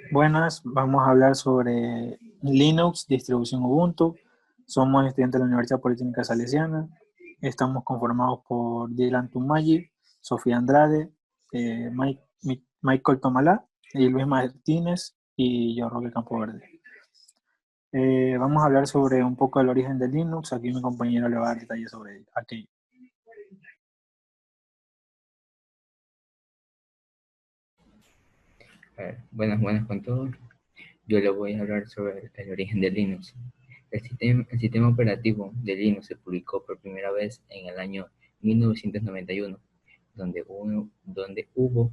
Buenas, vamos a hablar sobre Linux, distribución Ubuntu. Somos estudiantes de la Universidad Politécnica Salesiana. Estamos conformados por Dylan Tumayi, Sofía Andrade, Michael Tomalá, y Luis Martínez y yo, Roque Campoverde. Vamos a hablar sobre un poco del origen de Linux. Aquí mi compañero le va a dar detalles sobre aquello. Buenas con todos. Yo les voy a hablar sobre el origen de Linux. El sistema operativo de Linux se publicó por primera vez en el año 1991, donde hubo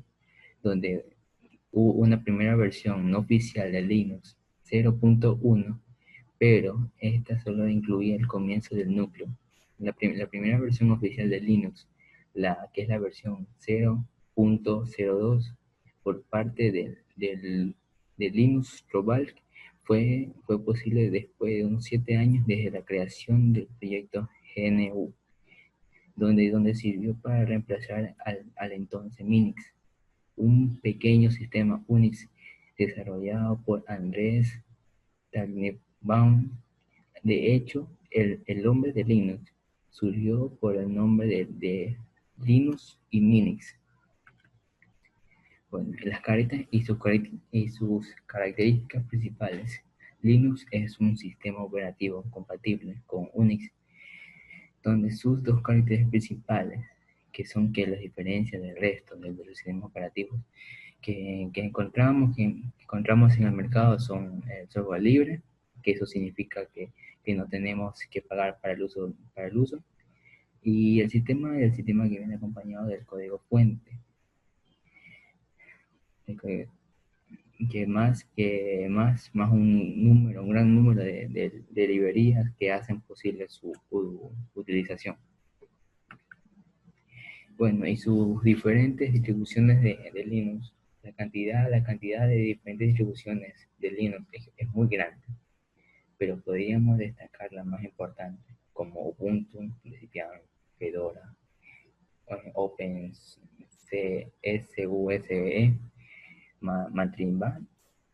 una primera versión no oficial de Linux 0.1, pero esta solo incluía el comienzo del núcleo. La primera versión oficial de Linux, que es la versión 0.02 por parte de Linus Torvalds, fue posible después de unos 7 años desde la creación del proyecto GNU, donde sirvió para reemplazar al entonces Minix, un pequeño sistema Unix desarrollado por Andrés Tanenbaum. De hecho, el nombre de Linux surgió por el nombre de Linus y Minix. Bueno, las y sus características principales. Linux es un sistema operativo compatible con Unix, donde sus dos características principales, que las diferencias del resto de los sistemas operativos que encontramos en el mercado son el software libre, que eso significa que no tenemos que pagar para el uso, y el sistema que viene acompañado del código fuente, el código- que más un gran número de librerías que hacen posible su utilización. Bueno, y sus diferentes distribuciones de Linux, la cantidad de diferentes distribuciones de Linux es muy grande, pero podríamos destacar las más importantes, como Ubuntu, Debian, Fedora, OpenSUSE, Matilda,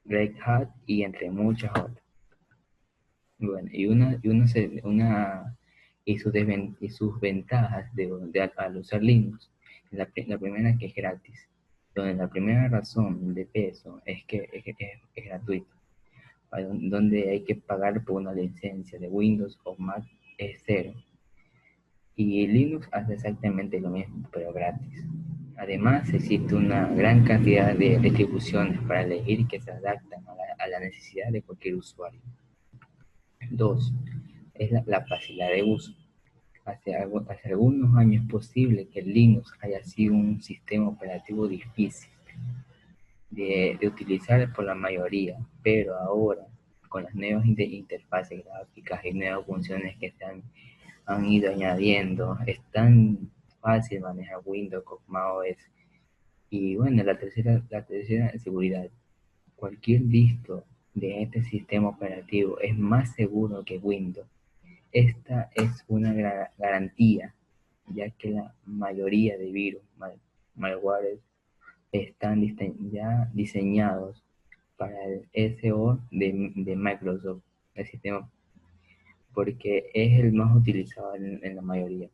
Red Hat y entre muchas otras. Bueno, y sus ventajas al usar Linux. La primera, que es gratis, donde la primera razón de peso es que es gratuito, donde hay que pagar por una licencia de Windows o Mac es cero. Y Linux hace exactamente lo mismo, pero gratis. Además, existe una gran cantidad de distribuciones para elegir que se adaptan a la necesidad de cualquier usuario. Dos, es la facilidad de uso. Hace algunos años es posible que Linux haya sido un sistema operativo difícil de utilizar por la mayoría, pero ahora, con las nuevas interfaces gráficas y nuevas funciones que han ido añadiendo, es tan fácil manejar Windows con macOS. Y bueno, la tercera es seguridad. Cualquier distro de este sistema operativo es más seguro que Windows. Esta es una garantía, ya que la mayoría de virus, malware, están ya diseñados para el SO de Microsoft, el sistema, porque es el más utilizado en la mayoría.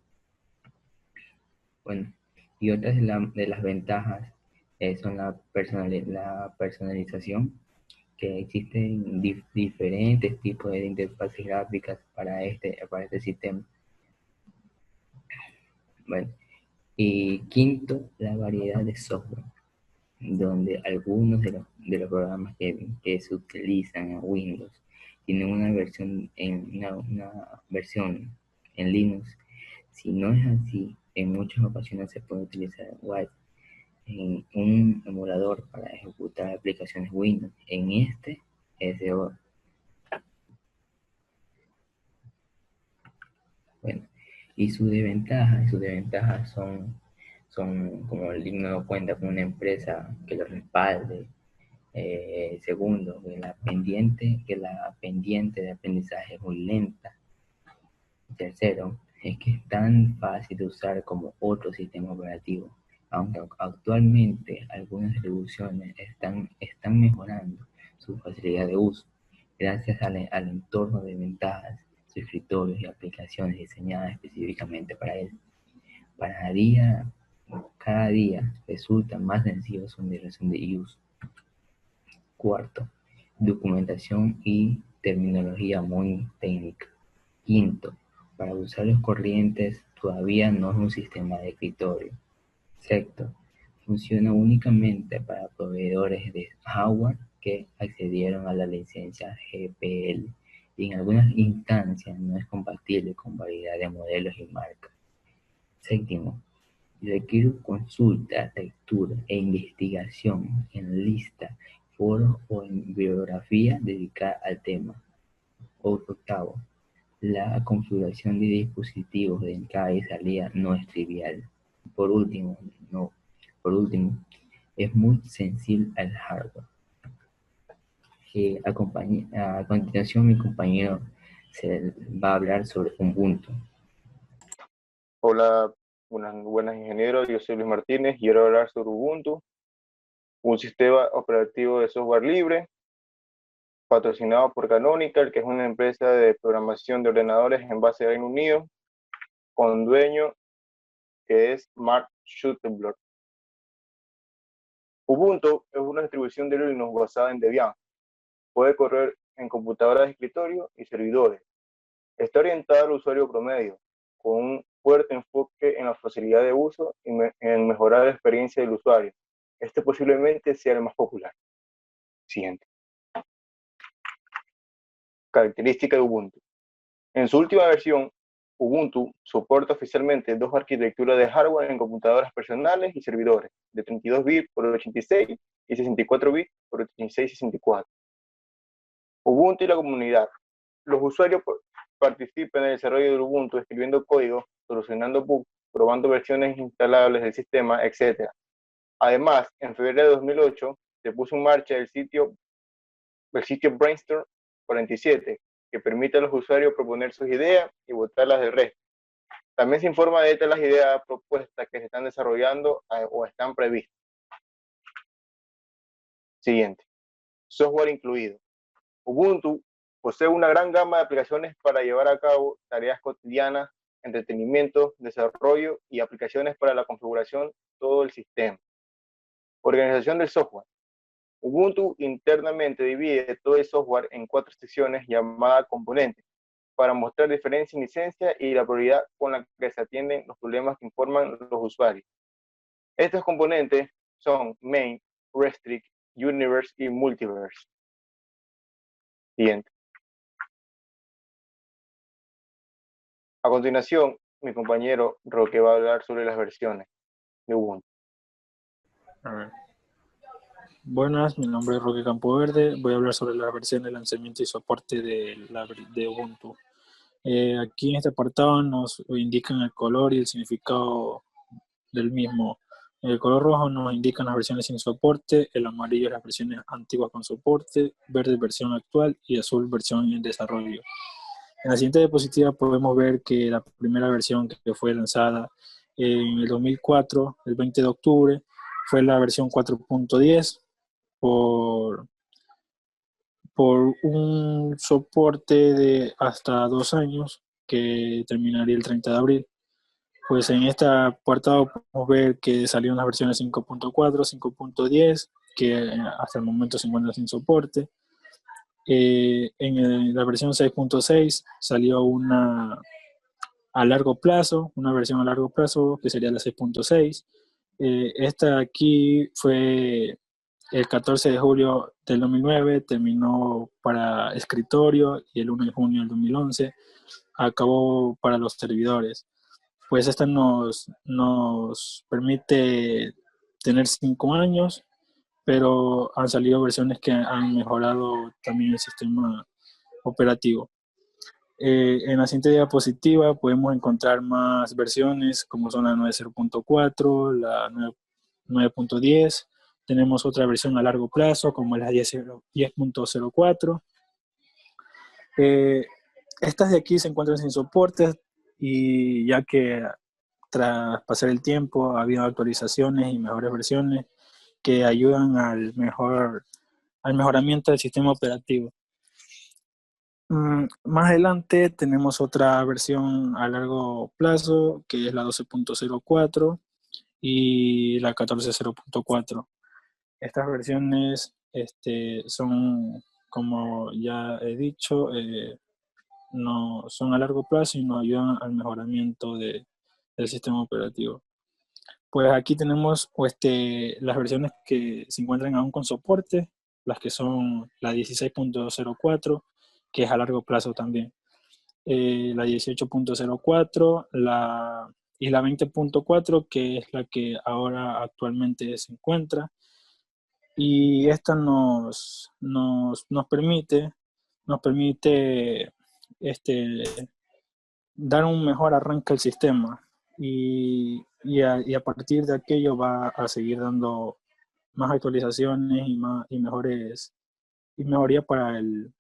Bueno, y otras de las ventajas son la personalización, que existen diferentes tipos de interfaces gráficas para este sistema. Bueno, y quinto, la variedad de software, donde algunos de los programas que se utilizan en Windows tienen una versión en Linux. Si no es así, en muchas ocasiones se puede utilizar en un emulador para ejecutar aplicaciones Windows. En este SO. Bueno, y sus desventajas son como el Linux no cuenta con una empresa que lo respalde. Segundo, que la pendiente de aprendizaje es muy lenta. Tercero, es que es tan fácil de usar como otro sistema operativo, aunque actualmente algunas distribuciones están mejorando su facilidad de uso. Gracias al entorno de ventajas, sus escritorios y aplicaciones diseñadas específicamente para él. Cada día resulta más sencillo su migración de uso. Cuarto, documentación y terminología muy técnica. Quinto, para usuarios corrientes todavía no es un sistema de escritorio. Sexto, funciona únicamente para proveedores de hardware que accedieron a la licencia GPL y en algunas instancias no es compatible con variedad de modelos y marcas. Séptimo, requiere consulta, lectura e investigación en lista, foros o en bibliografía dedicada al tema. Octavo, la configuración de dispositivos de entrada y salida no es trivial. Por último, es muy sensible al hardware. A continuación, mi compañero se va a hablar sobre Ubuntu. Hola, buenas ingenieros, yo soy Luis Martínez y quiero hablar sobre Ubuntu, un sistema operativo de software libre, patrocinado por Canonical, que es una empresa de programación de ordenadores en base de Reino Unido, con dueño que es Mark Schutenberg. Ubuntu es una distribución de Linux basada en Debian. Puede correr en computadoras de escritorio y servidores. Está orientada al usuario promedio, con un fuerte enfoque en la facilidad de uso y en mejorar la experiencia del usuario. Este posiblemente sea el más popular. Siguiente. Características de Ubuntu. En su última versión, Ubuntu soporta oficialmente dos arquitecturas de hardware en computadoras personales y servidores, de 32 bits por 86 y 64 bits por 86 y 64. Ubuntu y la comunidad. Los usuarios participan en el desarrollo de Ubuntu escribiendo código, solucionando bugs, probando versiones instalables del sistema, etc. Además, en febrero de 2008 se puso en marcha el sitio Brainstorm 47, que permite a los usuarios proponer sus ideas y votarlas del resto. También se informa de las ideas propuestas que se están desarrollando o están previstas. Siguiente. Software incluido. Ubuntu posee una gran gama de aplicaciones para llevar a cabo tareas cotidianas, entretenimiento, desarrollo y aplicaciones para la configuración de todo el sistema. Organización del software. Ubuntu internamente divide todo el software en 4 secciones llamadas componentes, para mostrar diferencia en licencia y la prioridad con la que se atienden los problemas que informan los usuarios. Estos componentes son Main, Restrict, Universe y Multiverse. Siguiente. A continuación, mi compañero Roque va a hablar sobre las versiones de Ubuntu. A ver. Buenas, mi nombre es Roque Campoverde. Voy a hablar sobre las versiones de lanzamiento y soporte de Ubuntu. Aquí en este apartado nos indican el color y el significado del mismo. El color rojo nos indica las versiones sin soporte, el amarillo las versiones antiguas con soporte, verde versión actual y azul versión en desarrollo. En la siguiente diapositiva podemos ver que la primera versión que fue lanzada en el 2004, el 20 de octubre, fue la versión 4.10 por un soporte de hasta 2 años que terminaría el 30 de abril. Pues en este apartado podemos ver que salieron las versiones 5.4, 5.10, que hasta el momento se encuentran sin soporte. En la versión 6.6 salió una versión a largo plazo, que sería la 6.6. Esta aquí fue el 14 de julio del 2009, terminó para escritorio y el 1 de junio del 2011 acabó para los servidores. Pues esta nos permite tener 5 años, pero han salido versiones que han mejorado también el sistema operativo. En la siguiente diapositiva podemos encontrar más versiones como son la 9.0.4, la 9.10. Tenemos otra versión a largo plazo como la 10.04. Estas de aquí se encuentran sin soporte y ya que tras pasar el tiempo ha habido actualizaciones y mejores versiones que ayudan al mejor al mejoramiento del sistema operativo. Más adelante tenemos otra versión a largo plazo, que es la 12.04 y la 14.0.4. Estas versiones son, como ya he dicho, no son a largo plazo y nos ayudan al mejoramiento del sistema operativo. Pues aquí tenemos las versiones que se encuentran aún con soporte, las que son la 16.04, que es a largo plazo también, la 18.04 y la 20.4, que es la que ahora actualmente se encuentra. Y esta nos permite dar un mejor arranque al sistema y a partir de aquello va a seguir dando más actualizaciones y mejoría para el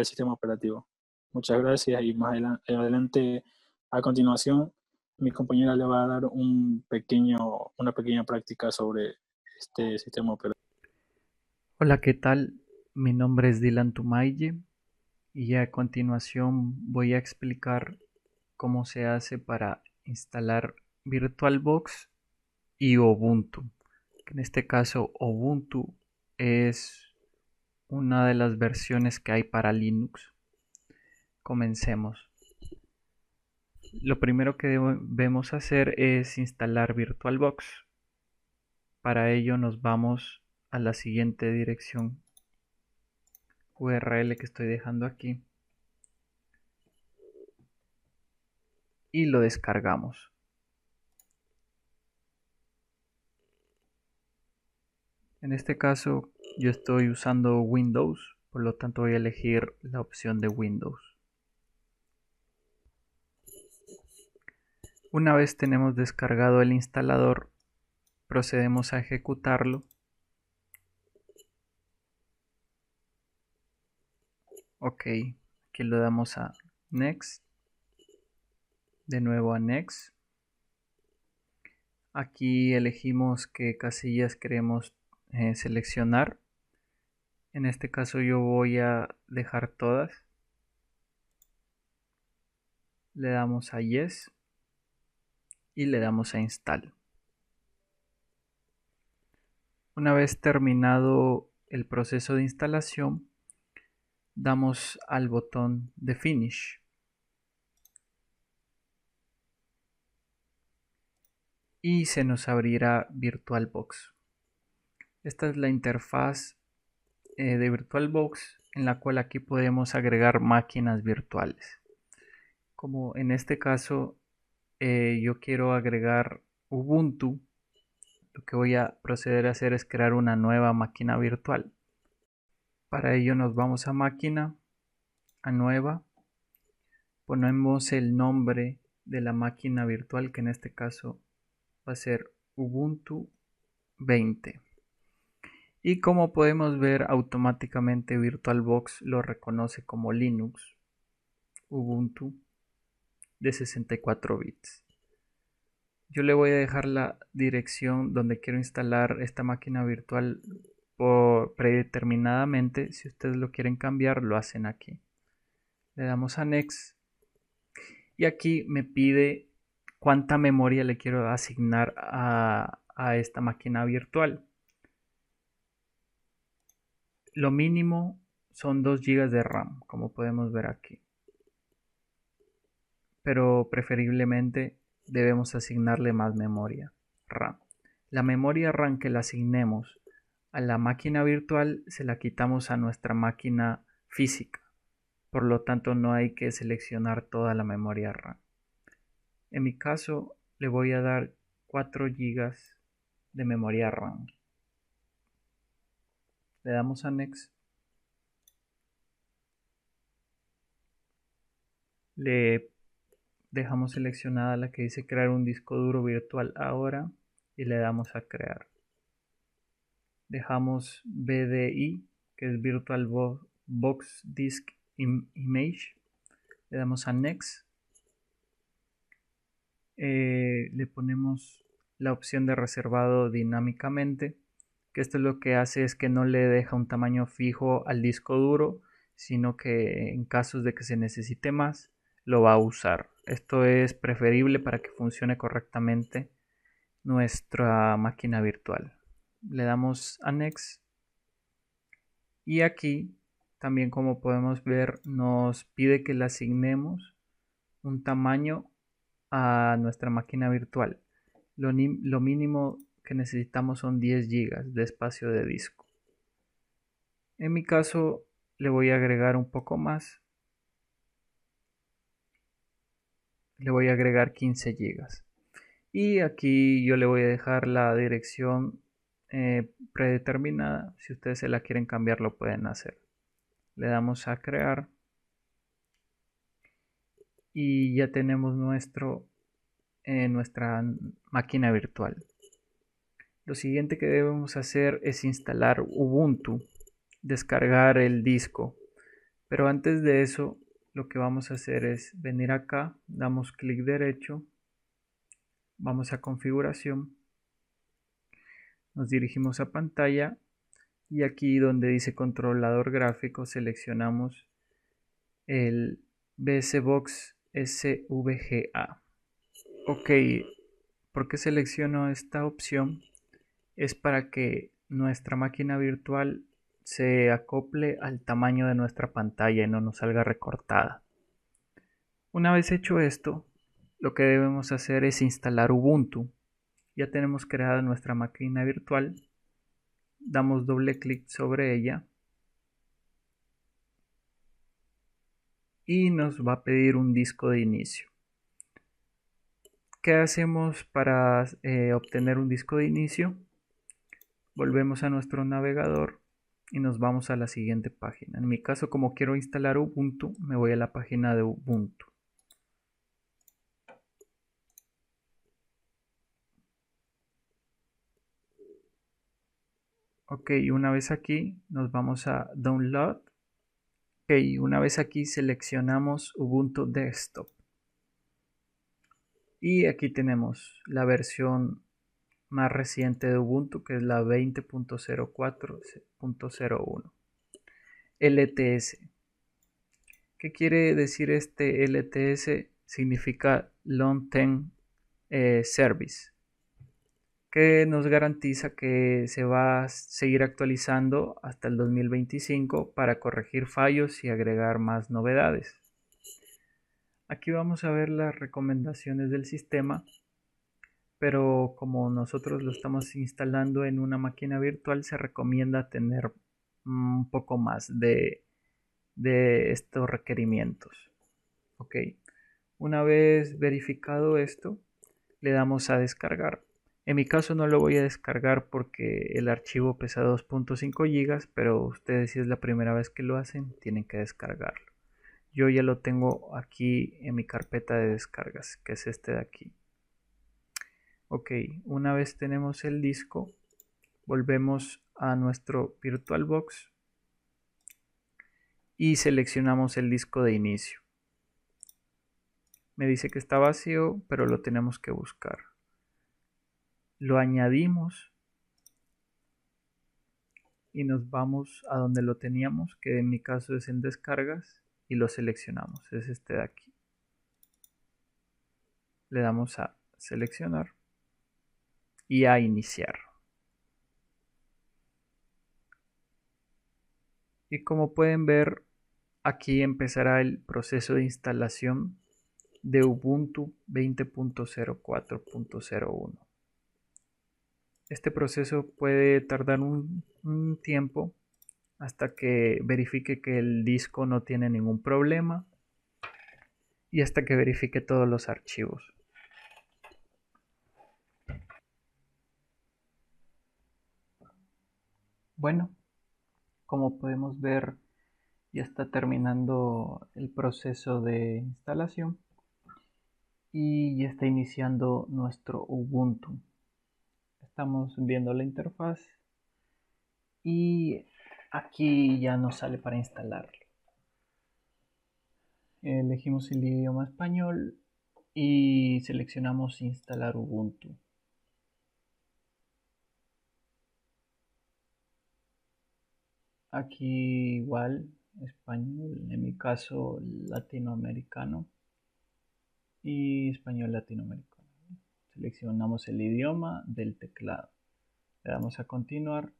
sistema operativo. Muchas gracias y más adelante, a continuación, mi compañera le va a dar una pequeña práctica sobre este sistema operativo. Hola, ¿qué tal? Mi nombre es Dylan Tumaye y a continuación voy a explicar cómo se hace para instalar VirtualBox y Ubuntu. En este caso, Ubuntu es una de las versiones que hay para Linux. Comencemos. Lo primero que debemos hacer es instalar VirtualBox. Para ello nos vamos a la siguiente dirección URL que estoy dejando aquí y lo descargamos. En este caso yo estoy usando Windows, por lo tanto voy a elegir la opción de Windows. Una vez tenemos descargado el instalador, procedemos a ejecutarlo. Ok, aquí le damos a Next, de nuevo a Next. Aquí elegimos qué casillas queremos seleccionar. En este caso yo voy a dejar todas. Le damos a Yes y le damos a Install. Una vez terminado el proceso de instalación, damos al botón de Finish. Y se nos abrirá VirtualBox. Esta es la interfaz de VirtualBox, en la cual aquí podemos agregar máquinas virtuales. Como en este caso yo quiero agregar Ubuntu, lo que voy a proceder a hacer es crear una nueva máquina virtual. Para ello nos vamos a máquina, a nueva, ponemos el nombre de la máquina virtual, que en este caso va a ser Ubuntu 20. Y como podemos ver, automáticamente VirtualBox lo reconoce como Linux Ubuntu de 64 bits. Yo le voy a dejar la dirección donde quiero instalar esta máquina virtual predeterminadamente. Si ustedes lo quieren cambiar, lo hacen aquí. Le damos a Next y aquí me pide cuánta memoria le quiero asignar a esta máquina virtual. Lo mínimo son 2 GB de RAM, como podemos ver aquí. Pero preferiblemente debemos asignarle más memoria RAM. La memoria RAM que le asignemos a la máquina virtual se la quitamos a nuestra máquina física. Por lo tanto, no hay que seleccionar toda la memoria RAM. En mi caso, le voy a dar 4 GB de memoria RAM. Le damos a Next. Le dejamos seleccionada la que dice crear un disco duro virtual ahora y le damos a crear. Dejamos VDI, que es VirtualBox Disk Image. Le damos a Next. Le ponemos la opción de reservado dinámicamente. que esto lo que hace es que no le deja un tamaño fijo al disco duro, sino que en casos de que se necesite más, lo va a usar. Esto es preferible para que funcione correctamente nuestra máquina virtual. Le damos a Next y aquí también, como podemos ver, nos pide que le asignemos un tamaño a nuestra máquina virtual. Lo mínimo que necesitamos son 10 GB de espacio de disco. En mi caso le voy a agregar un poco más. Le voy a agregar 15 GB. Y aquí yo le voy a dejar la dirección predeterminada. Si ustedes se la quieren cambiar lo pueden hacer. Le damos a crear. Y ya tenemos nuestra máquina virtual. Lo siguiente que debemos hacer es instalar Ubuntu, descargar el disco. Pero antes de eso, lo que vamos a hacer es venir acá, damos clic derecho, vamos a configuración, nos dirigimos a pantalla y aquí donde dice controlador gráfico seleccionamos el VSBox SVGA. Ok, ¿por qué selecciono esta opción? Es para que nuestra máquina virtual se acople al tamaño de nuestra pantalla y no nos salga recortada. Una vez hecho esto, lo que debemos hacer es instalar Ubuntu. Ya tenemos creada nuestra máquina virtual, damos doble clic sobre ella y nos va a pedir un disco de inicio. ¿Qué hacemos para obtener un disco de inicio? Volvemos a nuestro navegador y nos vamos a la siguiente página. En mi caso, como quiero instalar Ubuntu, me voy a la página de Ubuntu. Ok, una vez aquí nos vamos a Download. Ok, una vez aquí seleccionamos Ubuntu Desktop. Y aquí tenemos la versión más reciente de Ubuntu, que es la 20.04.01. LTS. ¿Qué quiere decir este LTS? Significa Long Term Service, que nos garantiza que se va a seguir actualizando hasta el 2025 para corregir fallos y agregar más novedades. Aquí vamos a ver las recomendaciones del sistema, pero como nosotros lo estamos instalando en una máquina virtual, se recomienda tener un poco más de estos requerimientos. Ok, una vez verificado esto, le damos a descargar. En mi caso no lo voy a descargar porque el archivo pesa 2.5 GB, pero ustedes, si es la primera vez que lo hacen, tienen que descargarlo. Yo ya lo tengo aquí en mi carpeta de descargas, que es este de aquí. Ok, una vez tenemos el disco, volvemos a nuestro VirtualBox y seleccionamos el disco de inicio. Me dice que está vacío, pero lo tenemos que buscar. Lo añadimos y nos vamos a donde lo teníamos, que en mi caso es en descargas, y lo seleccionamos. Es este de aquí. Le damos a seleccionar y a iniciar. Y como pueden ver, aquí empezará el proceso de instalación de Ubuntu 20.04.01. Este proceso puede tardar un tiempo hasta que verifique que el disco no tiene ningún problema y hasta que verifique todos los archivos. Bueno, como podemos ver, ya está terminando el proceso de instalación y ya está iniciando nuestro Ubuntu. Estamos viendo la interfaz y aquí ya nos sale para instalarlo. Elegimos el idioma español y seleccionamos instalar Ubuntu. Aquí igual, español, en mi caso latinoamericano y español latinoamericano. Seleccionamos el idioma del teclado. Le damos a continuar.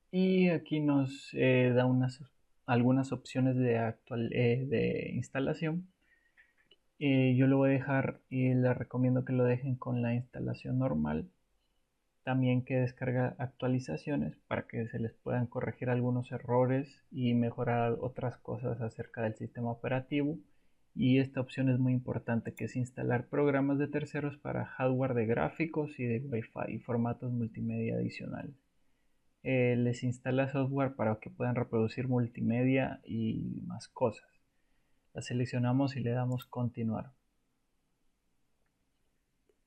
Y aquí nos da algunas opciones de instalación. Yo lo voy a dejar y les recomiendo que lo dejen con la instalación normal. También que descarga actualizaciones para que se les puedan corregir algunos errores y mejorar otras cosas acerca del sistema operativo. Y esta opción es muy importante, que es instalar programas de terceros para hardware de gráficos y de Wi-Fi y formatos multimedia adicionales. Les instala software para que puedan reproducir multimedia y más cosas. La seleccionamos y le damos continuar.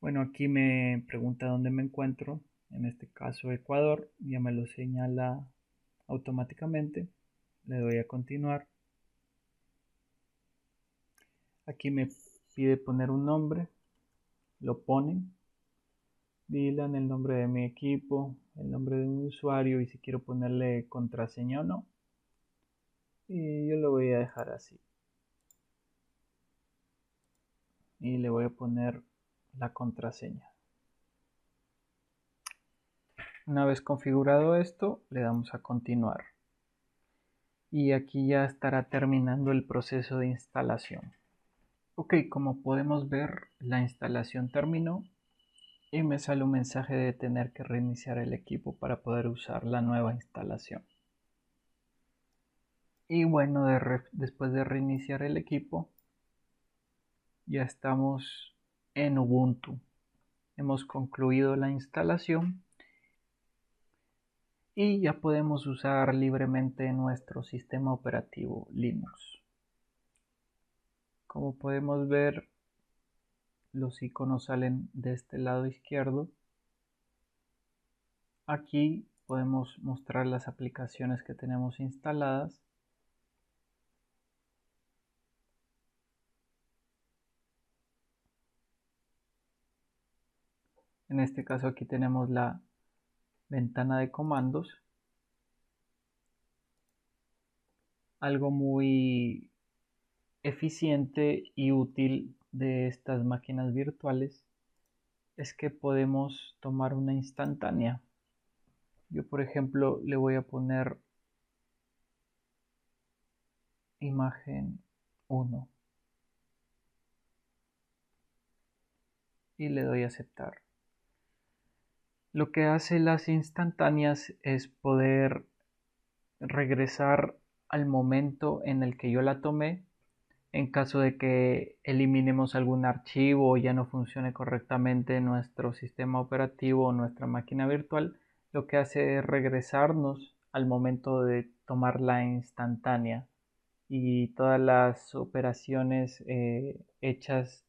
Bueno, aquí me pregunta dónde me encuentro. En este caso Ecuador, ya me lo señala automáticamente. Le doy a continuar. Aquí me pide poner un nombre. Lo pone. Dylan, el nombre de mi equipo, el nombre de mi usuario y si quiero ponerle contraseña o no. Y yo lo voy a dejar así. Y le voy a poner la contraseña. Una vez configurado esto, le damos a continuar. Y aquí ya estará terminando el proceso de instalación. Ok, como podemos ver, la instalación terminó y me sale un mensaje de tener que reiniciar el equipo para poder usar la nueva instalación. Y bueno, después de reiniciar el equipo, ya estamos en Ubuntu. Hemos concluido la instalación y ya podemos usar libremente nuestro sistema operativo Linux. Como podemos ver, los iconos salen de este lado izquierdo. Aquí podemos mostrar las aplicaciones que tenemos instaladas. En este caso aquí tenemos la ventana de comandos. Algo muy eficiente y útil de estas máquinas virtuales es que podemos tomar una instantánea. Yo, por ejemplo, le voy a poner imagen 1 y le doy a aceptar. Lo que hace las instantáneas es poder regresar al momento en el que yo la tomé en caso de que eliminemos algún archivo o ya no funcione correctamente nuestro sistema operativo o nuestra máquina virtual. Lo que hace es regresarnos al momento de tomar la instantánea y todas las operaciones hechas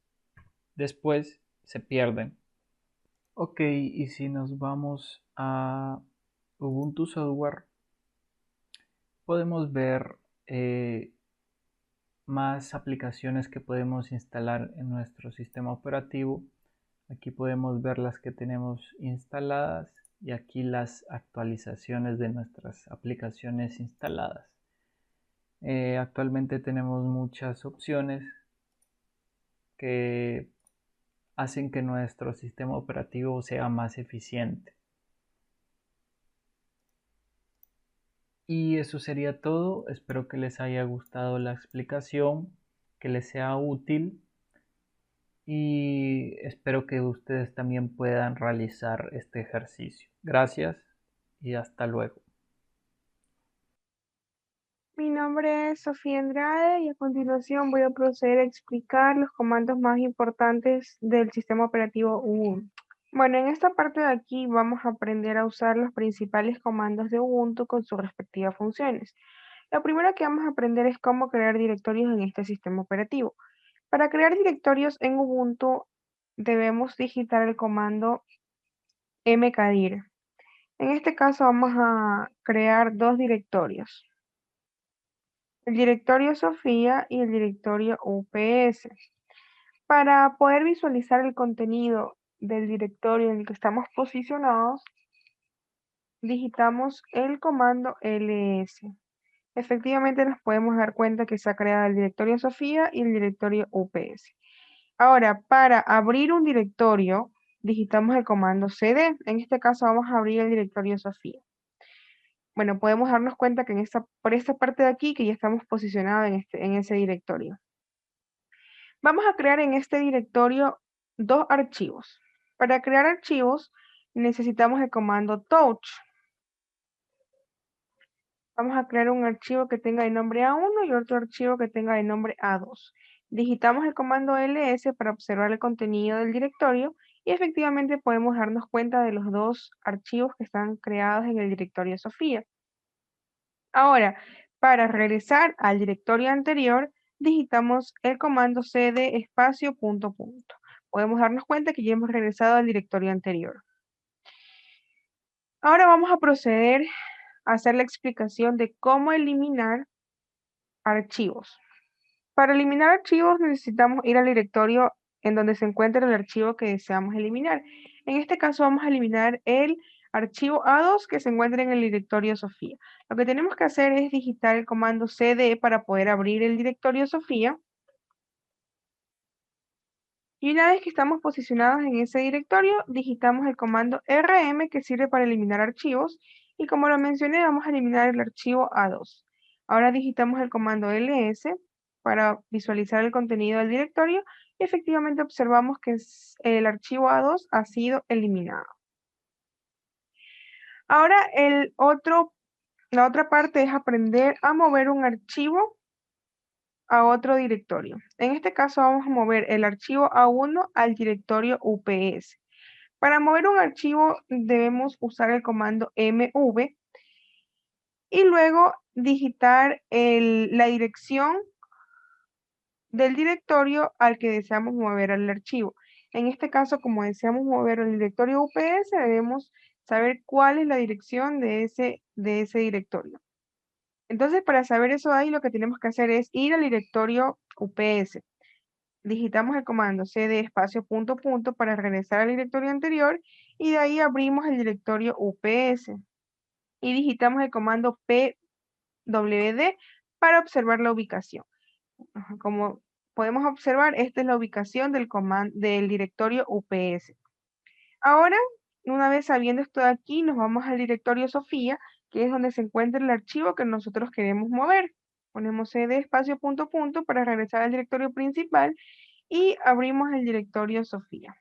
después se pierden. Ok, y si nos vamos a Ubuntu Software, podemos ver más aplicaciones que podemos instalar en nuestro sistema operativo. Aquí podemos ver las que tenemos instaladas y aquí las actualizaciones de nuestras aplicaciones instaladas. Actualmente tenemos muchas opciones que hacen que nuestro sistema operativo sea más eficiente. Y eso sería todo. Espero que les haya gustado la explicación, que les sea útil y espero que ustedes también puedan realizar este ejercicio. Gracias y hasta luego. Mi nombre es Sofía Andrade y a continuación voy a proceder a explicar los comandos más importantes del sistema operativo Ubuntu. Bueno, en esta parte de aquí vamos a aprender a usar los principales comandos de Ubuntu con sus respectivas funciones. Lo primero que vamos a aprender es cómo crear directorios en este sistema operativo. Para crear directorios en Ubuntu debemos digitar el comando mkdir. En este caso vamos a crear dos directorios. El directorio Sofía y el directorio UPS. Para poder visualizar el contenido del directorio en el que estamos posicionados, digitamos el comando ls. Efectivamente nos podemos dar cuenta que se ha creado el directorio Sofía y el directorio UPS. Ahora, para abrir un directorio, digitamos el comando cd. En este caso vamos a abrir el directorio Sofía. Bueno, podemos darnos cuenta que por esta parte de aquí que ya estamos posicionados en ese directorio. Vamos a crear en este directorio dos archivos. Para crear archivos necesitamos el comando touch. Vamos a crear un archivo que tenga el nombre A1 y otro archivo que tenga el nombre A2. Digitamos el comando ls para observar el contenido del directorio y efectivamente podemos darnos cuenta de los dos archivos que están creados en el directorio Sofía. Ahora, para regresar al directorio anterior, digitamos el comando cd espacio punto punto. Podemos darnos cuenta que ya hemos regresado al directorio anterior. Ahora vamos a proceder a hacer la explicación de cómo eliminar archivos. Para eliminar archivos necesitamos ir al directorio en donde se encuentra el archivo que deseamos eliminar. En este caso vamos a eliminar el archivo A2 que se encuentra en el directorio Sofía. Lo que tenemos que hacer es digitar el comando cd para poder abrir el directorio Sofía. Y una vez que estamos posicionados en ese directorio, digitamos el comando rm que sirve para eliminar archivos. Y como lo mencioné, vamos a eliminar el archivo A2. Ahora digitamos el comando ls para visualizar el contenido del directorio y efectivamente observamos que el archivo A2 ha sido eliminado. Ahora la otra parte es aprender a mover un archivo a otro directorio. En este caso vamos a mover el archivo A1 al directorio UPS. Para mover un archivo debemos usar el comando mv y luego digitar la dirección del directorio al que deseamos mover el archivo. En este caso, como deseamos mover el directorio UPS, debemos saber cuál es la dirección de ese directorio. Entonces, para saber eso ahí, lo que tenemos que hacer es ir al directorio UPS. Digitamos el comando cd espacio punto punto para regresar al directorio anterior y de ahí abrimos el directorio UPS. Y digitamos el comando pwd para observar la ubicación. Como podemos observar, esta es la ubicación del directorio UPS. Ahora, una vez sabiendo esto de aquí, nos vamos al directorio Sofía, que es donde se encuentra el archivo que nosotros queremos mover. Ponemos cd espacio punto punto para regresar al directorio principal y abrimos el directorio Sofía.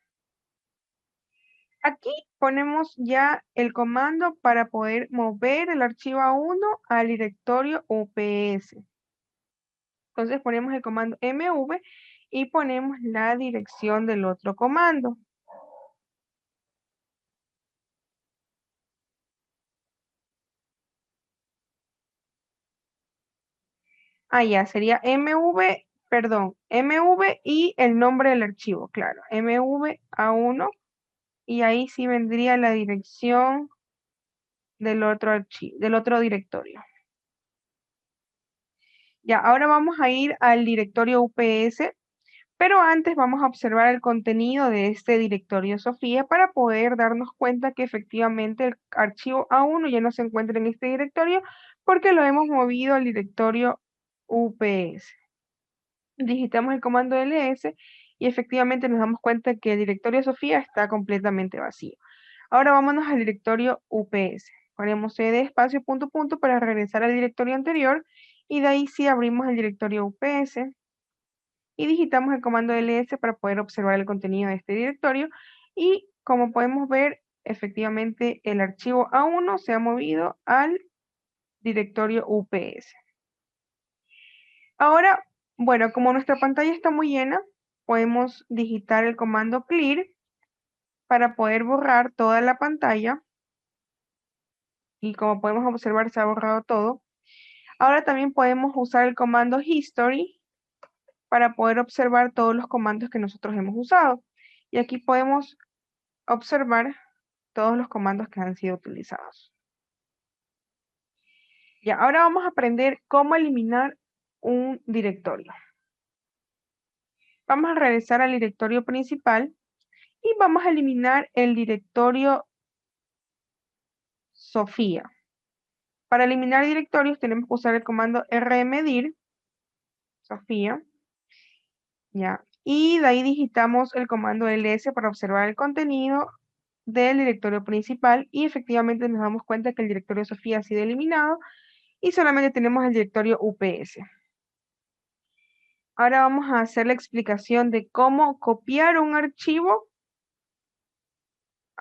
Aquí ponemos ya el comando para poder mover el archivo A1 al directorio UPS. Entonces ponemos el comando mv y ponemos la dirección del otro comando. Ya sería mv y el nombre del archivo, claro, mv A1 y ahí sí vendría la dirección del otro archivo, del otro directorio. Ya, ahora vamos a ir al directorio UPS, pero antes vamos a observar el contenido de este directorio Sofía para poder darnos cuenta que efectivamente el archivo A1 ya no se encuentra en este directorio porque lo hemos movido al directorio UPS. Digitamos el comando ls y efectivamente nos damos cuenta que el directorio Sofía está completamente vacío. Ahora vámonos al directorio UPS. Ponemos cd espacio punto punto para regresar al directorio anterior y de ahí sí abrimos el directorio UPS y digitamos el comando ls para poder observar el contenido de este directorio y como podemos ver efectivamente el archivo A1 se ha movido al directorio UPS. Ahora, bueno, como nuestra pantalla está muy llena, podemos digitar el comando clear para poder borrar toda la pantalla. Y como podemos observar, se ha borrado todo. Ahora también podemos usar el comando history para poder observar todos los comandos que nosotros hemos usado. Y aquí podemos observar todos los comandos que han sido utilizados. Ya, ahora vamos a aprender cómo eliminar un directorio. Vamos a regresar al directorio principal y vamos a eliminar el directorio Sofía. Para eliminar directorios tenemos que usar el comando rmdir, Sofía, ya. Y de ahí digitamos el comando ls para observar el contenido del directorio principal y efectivamente nos damos cuenta que el directorio Sofía ha sido eliminado y solamente tenemos el directorio UPS. Ahora vamos a hacer la explicación de cómo copiar un archivo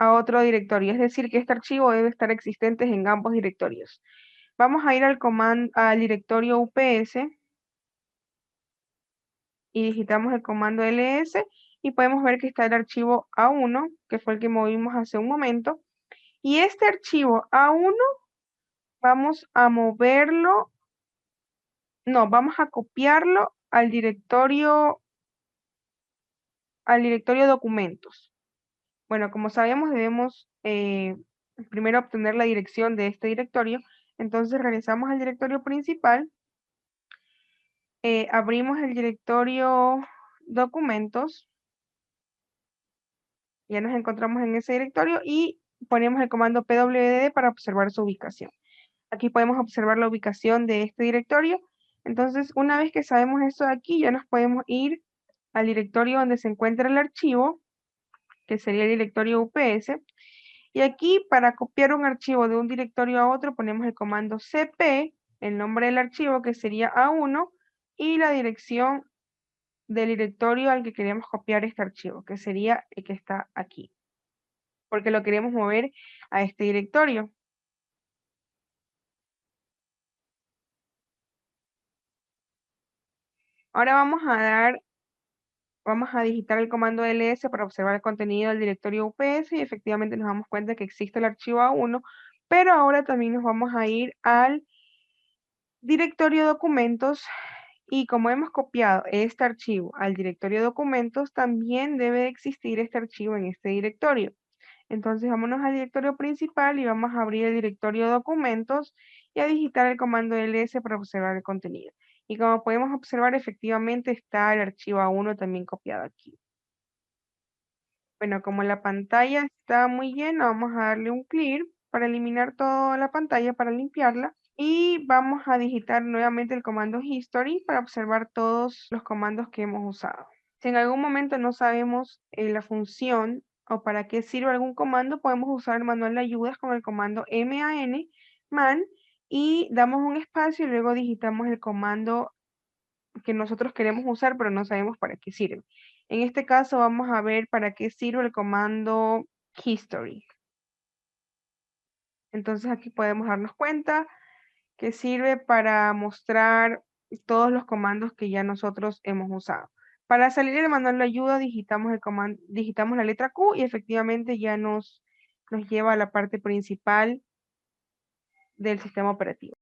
a otro directorio, es decir, que este archivo debe estar existente en ambos directorios. Vamos a ir al directorio UPS y digitamos el comando ls y podemos ver que está el archivo A1, que fue el que movimos hace un momento. Y este archivo A1 vamos a moverlo, no, vamos a copiarlo al directorio documentos. Bueno, como sabemos, debemos primero obtener la dirección de este directorio. Entonces regresamos al directorio principal, abrimos el directorio documentos, ya nos encontramos en ese directorio y ponemos el comando pwd para observar su ubicación. Aquí podemos observar la ubicación de este directorio. Entonces, una vez que sabemos esto de aquí, ya nos podemos ir al directorio donde se encuentra el archivo, que sería el directorio UPS. Y aquí, para copiar un archivo de un directorio a otro, ponemos el comando cp, el nombre del archivo, que sería A1, y la dirección del directorio al que queremos copiar este archivo, que sería el que está aquí, porque lo queremos mover a este directorio. Ahora vamos a digitar el comando ls para observar el contenido del directorio UPS y efectivamente nos damos cuenta que existe el archivo A1, pero ahora también nos vamos a ir al directorio documentos y como hemos copiado este archivo al directorio documentos, también debe existir este archivo en este directorio. Entonces vámonos al directorio principal y vamos a abrir el directorio documentos y a digitar el comando ls para observar el contenido. Y como podemos observar, efectivamente está el archivo A1 también copiado aquí. Bueno, como la pantalla está muy llena, vamos a darle un clear para eliminar toda la pantalla, para limpiarla. Y vamos a digitar nuevamente el comando history para observar todos los comandos que hemos usado. Si en algún momento no sabemos la función o para qué sirve algún comando, podemos usar el manual de ayudas con el comando man, y damos un espacio y luego digitamos el comando que nosotros queremos usar, pero no sabemos para qué sirve. En este caso vamos a ver para qué sirve el comando history. Entonces aquí podemos darnos cuenta que sirve para mostrar todos los comandos que ya nosotros hemos usado. Para salir del manual de ayuda digitamos la letra Q y efectivamente ya nos lleva a la parte principal del sistema operativo.